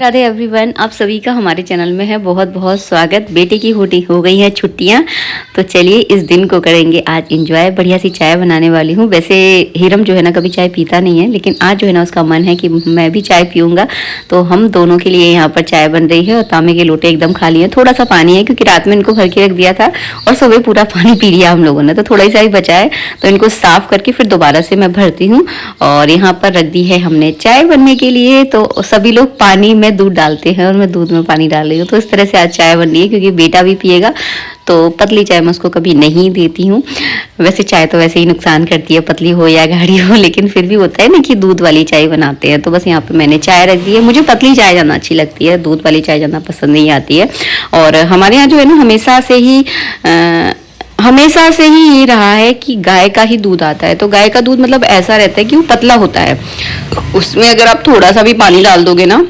Radhe everyone, आप सभी का हमारे चैनल में है बहुत बहुत स्वागत। बेटे की हो गई हैं छुट्टियां, तो चलिए इस दिन को करेंगे आज एंजॉय। बढ़िया सी चाय बनाने वाली हूँ। वैसे हिरम जो है ना कभी चाय पीता नहीं है, लेकिन आज जो है ना उसका मन है कि मैं भी चाय पीऊँगा। तो हम दोनों के लिए यहाँ पर चाय बन रही है और तांबे के लोटे एकदम खाली हैं। थोड़ा सा पानी है क्योंकि रात में इनको भर के रख दिया था और सुबह पूरा पानी पी लिया हम लोगों ने, तो थोड़ा सा ही बचा है। तो इनको साफ करके फिर दोबारा से मैं भरती हूँ। और यहाँ पर रख दी है हमने चाय बनने के लिए। तो सभी लोग पानी में दूध डालते हैं और मैं दूध में पानी डाल रही हूँ। तो इस तरह से आज चाय बन रही है क्योंकि बेटा भी पिएगा, तो पतली चाय मैं उसको कभी नहीं देती हूँ। वैसे चाय तो वैसे ही नुकसान करती है, पतली हो या गाढ़ी हो, लेकिन फिर भी होता है ना कि दूध वाली चाय बनाते हैं। तो बस यहाँ पे मैंने चाय रख दी है। मुझे पतली चाय ज़्यादा अच्छी लगती है, दूध वाली चाय ज़्यादा पसंद नहीं आती है। और हमारे यहाँ जो है ना हमेशा से ही ये रहा है कि गाय का ही दूध आता है। तो गाय का दूध मतलब ऐसा रहता है कि वो पतला होता है, उसमें अगर आप थोड़ा सा भी पानी डाल दोगे ना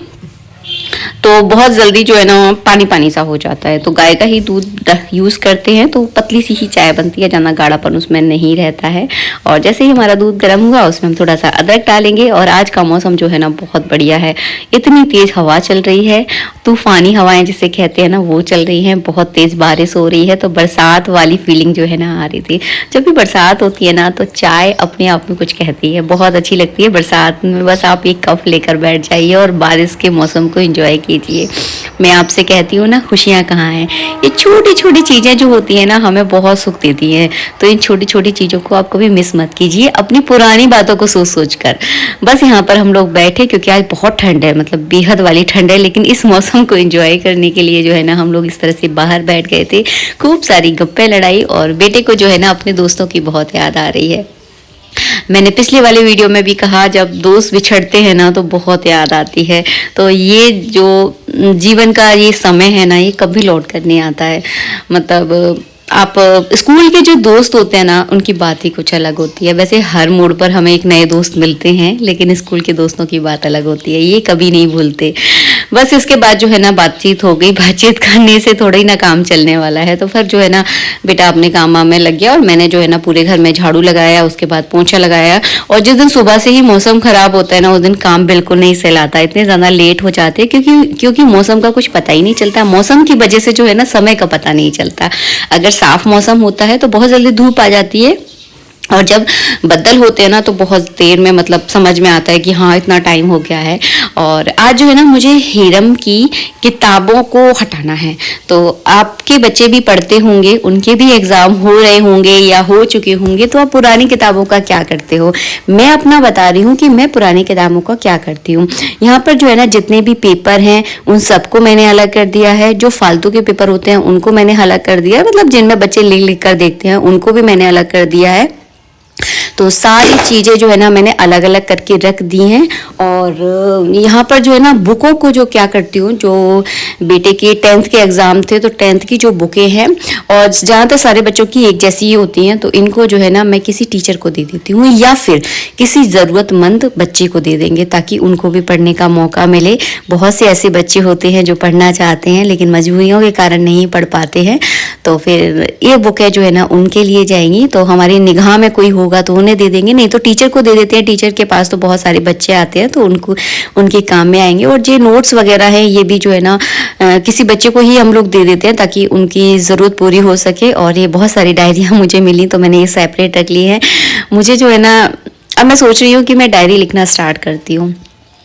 तो बहुत जल्दी जो है ना पानी पानी सा हो जाता है। तो गाय का ही दूध यूज़ करते हैं, तो पतली सी ही चाय बनती है, ज़्यादा गाढ़ापन उसमें नहीं रहता है। और जैसे ही हमारा दूध गर्म हुआ उसमें हम थोड़ा सा अदरक डालेंगे। और आज का मौसम जो है ना बहुत बढ़िया है, इतनी तेज़ हवा चल रही है, तूफानी हवाएं जिसे कहते हैं ना वो चल रही हैं, बहुत तेज़ बारिश हो रही है। तो बरसात वाली फीलिंग जो है ना आ रही थी। जब भी बरसात होती है ना तो चाय अपने आप में कुछ कहती है, बहुत अच्छी लगती है बरसात में। बस आप एक कप लेकर बैठ जाइए और बारिश के मौसम को एंजॉय कीजिए। मैं आपसे कहती हूँ ना, खुशियाँ कहाँ हैं। ये छोटी छोटी चीज़ें जो होती हैं ना हमें बहुत सुख देती हैं। तो इन छोटी छोटी चीज़ों को आप कभी मिस मत कीजिए अपनी पुरानी बातों को सोच सोच कर। बस यहाँ पर हम लोग बैठे क्योंकि आज बहुत ठंड है, मतलब बेहद वाली ठंड है, लेकिन इस मौसम को एंजॉय करने के लिए जो है ना हम लोग इस तरह से बाहर बैठ गए थे। खूब सारी गप्पे लड़ाई और बेटे को जो है ना अपने दोस्तों की बहुत याद आ रही है। मैंने पिछले वाले वीडियो में भी कहा, जब दोस्त बिछड़ते हैं ना तो बहुत याद आती है। तो ये जो जीवन का ये समय है ना, ये कभी लौट कर नहीं आता है। मतलब आप स्कूल के जो दोस्त होते हैं ना उनकी बात ही कुछ अलग होती है। वैसे हर मोड़ पर हमें एक नए दोस्त मिलते हैं, लेकिन स्कूल के दोस्तों की बात अलग होती है, ये कभी नहीं भूलते। बस इसके बाद जो है ना बातचीत हो गई, बातचीत करने से थोड़ा ही ना काम चलने वाला है। तो फिर जो है ना बेटा अपने काम में लग गया और मैंने जो है ना पूरे घर में झाड़ू लगाया, उसके बाद पोंछा लगाया। और जिस दिन सुबह से ही मौसम खराब होता है ना उस दिन काम बिल्कुल नहीं सहलाता, इतने ज़्यादा लेट हो जाते हैं क्योंकि मौसम का कुछ पता ही नहीं चलता। मौसम की वजह से जो है ना समय का पता नहीं चलता। अगर साफ मौसम होता है तो बहुत जल्दी धूप आ जाती है, और जब बदल होते हैं ना तो बहुत देर में मतलब समझ में आता है कि हाँ इतना टाइम हो गया है। और आज जो है ना मुझे हिरम की किताबों को हटाना है। तो आपके बच्चे भी पढ़ते होंगे, उनके भी एग्ज़ाम हो रहे होंगे या हो चुके होंगे, तो आप पुरानी किताबों का क्या करते हो। मैं अपना बता रही हूँ कि मैं पुरानी किताबों का क्या करती हूँ। यहाँ पर जो है ना जितने भी पेपर हैं उन सबको मैंने अलग कर दिया है। जो फालतू के पेपर होते हैं उनको मैंने अलग कर दिया है, मतलब जिनमें बच्चे लिख लिख कर देखते हैं उनको भी मैंने अलग कर दिया है। तो सारी चीज़ें जो है ना मैंने अलग अलग करके रख दी हैं। और यहाँ पर जो है ना बुकों को जो क्या करती हूँ, जो बेटे के 10th के एग्ज़ाम थे तो 10th की जो बुकें हैं और ज़्यादातर सारे बच्चों की एक जैसी ही होती हैं, तो इनको जो है ना मैं किसी टीचर को दे देती हूँ या फिर किसी ज़रूरतमंद बच्चे को दे देंगे ताकि उनको भी पढ़ने का मौका मिले। बहुत से ऐसे बच्चे होते हैं जो पढ़ना चाहते हैं लेकिन मजबूरियों के कारण नहीं पढ़ पाते हैं, तो फिर ये बुकें जो है ना उनके लिए जाएंगी। तो हमारी निगाह में कोई होगा तो उन्हें दे देंगे, नहीं तो टीचर को दे देते हैं। टीचर के पास तो बहुत सारे बच्चे आते हैं तो उनके काम में आएंगे। और जो नोट्स वगैरह है ये भी जो है ना किसी बच्चे को ही हम लोग दे देते हैं ताकि उनकी ज़रूरत पूरी हो सके। और ये बहुत सारी डायरियाँ मुझे मिली तो मैंने ये सेपरेट रख ली है। मुझे जो है ना अब मैं सोच रही हूँ कि मैं डायरी लिखना स्टार्ट करती हूँ।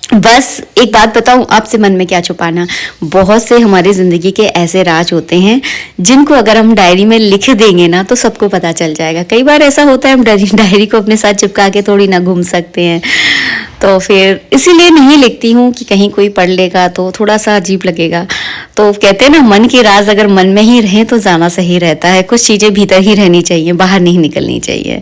बस एक बात बताऊं आपसे, मन में क्या छुपाना। बहुत से हमारी ज़िंदगी के ऐसे राज होते हैं जिनको अगर हम डायरी में लिख देंगे ना तो सबको पता चल जाएगा। कई बार ऐसा होता है हम डायरी को अपने साथ चिपका के थोड़ी ना घूम सकते हैं, तो फिर इसीलिए नहीं लिखती हूँ कि कहीं कोई पढ़ लेगा तो थोड़ा सा अजीब लगेगा। तो कहते हैं ना मन के राज अगर मन में ही रहें तो ज़्यादा सही रहता है। कुछ चीज़ें भीतर ही रहनी चाहिए, बाहर नहीं निकलनी चाहिए।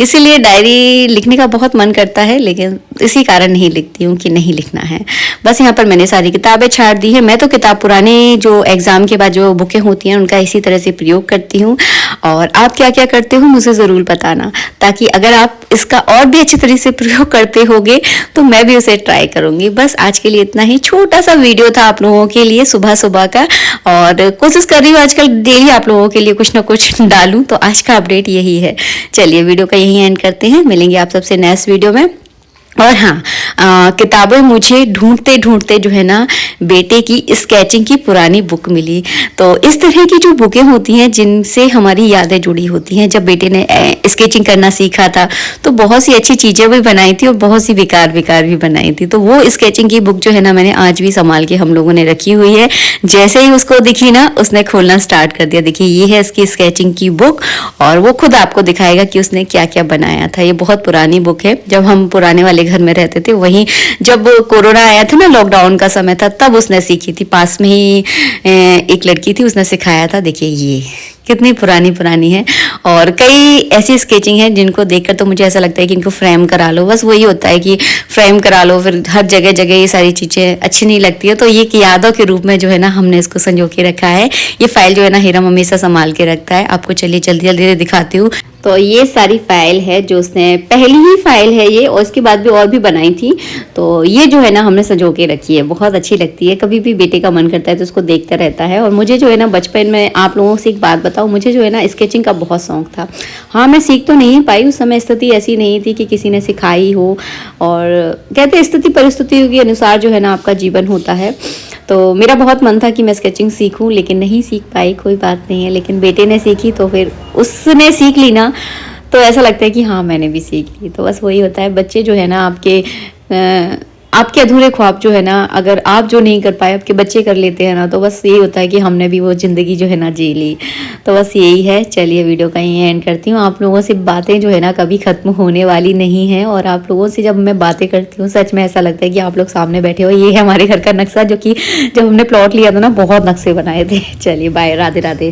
इसीलिए डायरी लिखने का बहुत मन करता है लेकिन इसी कारण नहीं लिखती हूँ कि नहीं लिखना है। बस यहाँ पर मैंने सारी किताबें छाड़ दी है। मैं तो किताब पुराने जो एग्ज़ाम के बाद जो बुकें होती हैं उनका इसी तरह से प्रयोग करती हूँ। और आप क्या क्या करते हो मुझे ज़रूर बताना, ताकि अगर आप इसका और भी अच्छी तरह से प्रयोग करते होगे तो मैं भी उसे ट्राई करूँगी। बस आज के लिए इतना ही, छोटा सा वीडियो था आप लोगों के लिए सुबह सुबह का, और कोशिश कर रही हूँ आजकल डेली आप लोगों के लिए कुछ ना कुछ डालूँ। तो आज का अपडेट यही है। चलिए वीडियो का यही एंड करते हैं, मिलेंगे आप सबसे नेक्स्ट वीडियो में। और हाँ, किताबें मुझे ढूंढते ढूंढते जो है ना बेटे की स्केचिंग की पुरानी बुक मिली। तो इस तरह की जो बुकें होती हैं जिनसे हमारी यादें जुड़ी होती हैं, जब बेटे ने स्केचिंग करना सीखा था तो बहुत सी अच्छी चीजें भी बनाई थी और बहुत सी बेकार बेकार भी बनाई थी। तो वो स्केचिंग की बुक जो है ना मैंने आज भी संभाल के हम लोगों ने रखी हुई है। जैसे ही उसको दिखी ना उसने खोलना स्टार्ट कर दिया। देखिए ये है इसकी स्केचिंग की बुक और वो खुद आपको दिखाएगा कि उसने क्या क्या बनाया था। ये बहुत पुरानी बुक है, जब हम पुराने वाले घर में रहते थे वहीं जब कोरोना आया था ना, लॉकडाउन का समय था, तब उसने सीखी थी। पास में ही एक लड़की थी, उसने सिखाया था। देखिए ये कितनी पुरानी पुरानी है। और कई ऐसी स्केचिंग है जिनको देखकर तो मुझे ऐसा लगता है कि इनको फ्रेम करा लो। बस वही होता है कि फ्रेम करा लो, फिर हर जगह जगह ये सारी चीजें अच्छी नहीं लगती है। तो ये कि यादों के रूप में जो है ना हमने इसको संजो के रखा है। ये फाइल जो है ना हिरम हमेशा संभाल के रखता है। आपको चलिए जल्दी जल्दी दिखाती हूँ। तो ये सारी फाइल है जो उसने, पहली ही फाइल है ये, और उसके बाद भी और भी बनाई थी। तो ये जो है ना हमने संजो के रखी है, बहुत अच्छी लगती है। कभी भी बेटे का मन करता है तो उसको देखता रहता है। और मुझे जो है ना बचपन में, आप लोगों से एक बात बताऊं, मुझे जो है ना स्केचिंग का बहुत शौक था। हाँ मैं सीख तो नहीं पाई, उस समय स्थिति ऐसी नहीं थी कि किसी ने सिखाई हो। और कहते स्थिति परिस्थितियों के अनुसार जो है ना आपका जीवन होता है। तो मेरा बहुत मन था कि मैं स्केचिंग सीखूं, लेकिन नहीं सीख पाई। कोई बात नहीं है, लेकिन बेटे ने सीखी तो फिर उसने सीख ली ना, तो ऐसा लगता है कि हाँ मैंने भी सीख ली। तो बस वही होता है, बच्चे जो है ना आपके अधूरे ख्वाब जो है ना, अगर आप जो नहीं कर पाए आपके बच्चे कर लेते हैं ना, तो बस यही होता है कि हमने भी वो जिंदगी जो है ना जी ली। तो बस यही है। चलिए वीडियो का यहीं एंड करती हूँ। आप लोगों से बातें जो है ना कभी खत्म होने वाली नहीं है। और आप लोगों से जब मैं बातें करती हूँ सच में ऐसा लगता है कि आप लोग सामने बैठे हो। ये है हमारे घर का नक्शा, जो कि जब हमने प्लॉट लिया था ना बहुत नक्शे बनाए थे। चलिए बाय, राधे राधे।